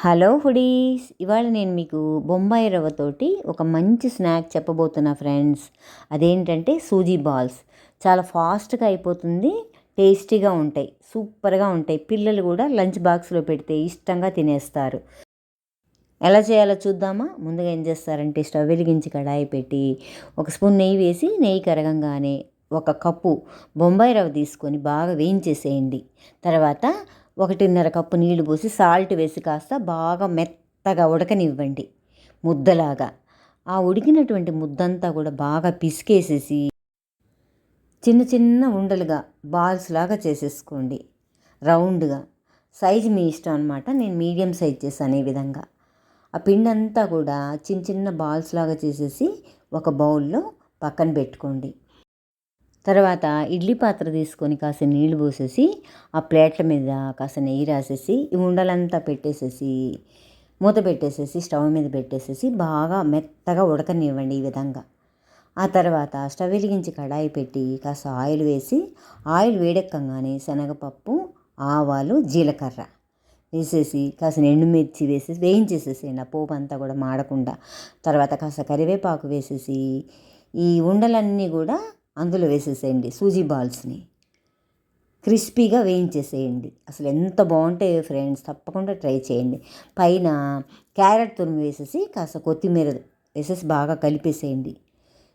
Hello foodies, ఇవాళ నేను మీకు బొంబాయి రవ్వతోటి ఒక మంచి స్నాక్ చెప్పబోతున్నా ఫ్రెండ్స్. అదేంటంటే సూజీ బాల్స్. చాలా ఫాస్ట్గా అయిపోతుంది, టేస్టీగా ఉంటాయి, సూపర్గా ఉంటాయి. పిల్లలు కూడా లంచ్ బాక్స్లో పెడితే ఇష్టంగా తినేస్తారు. ఎలా చేయాలో చూద్దామా? ముందుగా ఏం చేస్తారంటే స్టవ్ వెలిగించి కడాయి పెట్టి ఒక స్పూన్ నెయ్యి వేసి, నెయ్యి కరగంగానే ఒక కప్పు బొంబాయి రవ్వ తీసుకొని బాగా వేయించేసేయండి. తర్వాత 1.5 కప్పు నీళ్లు పోసి సాల్ట్ వేసి కాస్త బాగా మెత్తగా ఉడకనివ్వండి, ముద్దలాగా. ఆ ఉడికినటువంటి ముద్దంతా కూడా బాగా పిసికేసేసి చిన్న చిన్న ఉండలుగా బాల్స్ లాగా చేసేసుకోండి, రౌండ్గా. సైజు మీ ఇష్టం అనమాట. నేను మీడియం సైజ్ చేశాను ఈ విధంగా. ఆ పిండి అంతా కూడా చిన్న చిన్న బాల్స్ లాగా చేసేసి ఒక బౌల్లో పక్కన పెట్టుకోండి. తర్వాత ఇడ్లీ పాత్ర తీసుకొని కాస్త నీళ్లు పోసేసి ఆ ప్లేట్ల మీద కాస్త నెయ్యి రాసేసి ఈ ఉండలంతా పెట్టేసేసి మూత పెట్టేసేసి స్టవ్ మీద పెట్టేసేసి బాగా మెత్తగా ఉడకనివ్వండి ఈ విధంగా. ఆ తర్వాత స్టవ్ వెలిగించి కడాయి పెట్టి కాస్త ఆయిల్ వేసి, ఆయిల్ వేడెక్కగానే శనగపప్పు, ఆవాలు, జీలకర్ర వేసేసి కాసిన ఎండుమిర్చి వేసేసి వేయించేసేసేయండి, ఆ పోపు అంతా కూడా మాడకుండా. తర్వాత కాస్త కరివేపాకు వేసేసి ఈ ఉండలన్నీ కూడా అందులో వేసేసేయండి. సూజీ బాల్స్ని క్రిస్పీగా వేయించేసేయండి. అసలు ఎంత బాగుంటాయో ఫ్రెండ్స్, తప్పకుండా ట్రై చేయండి. పైన క్యారెట్ తురుము వేసేసి కాస్త కొత్తిమీర వేసేసి బాగా కలిపేసేయండి.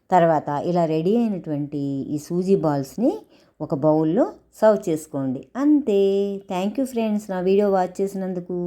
తర్వాత ఇలా రెడీ అయినటువంటి ఈ సూజీ బాల్స్ని ఒక బౌల్లో సర్వ్ చేసుకోండి. అంతే. థ్యాంక్ యూ ఫ్రెండ్స్, నా వీడియో వాచ్ చేసినందుకు.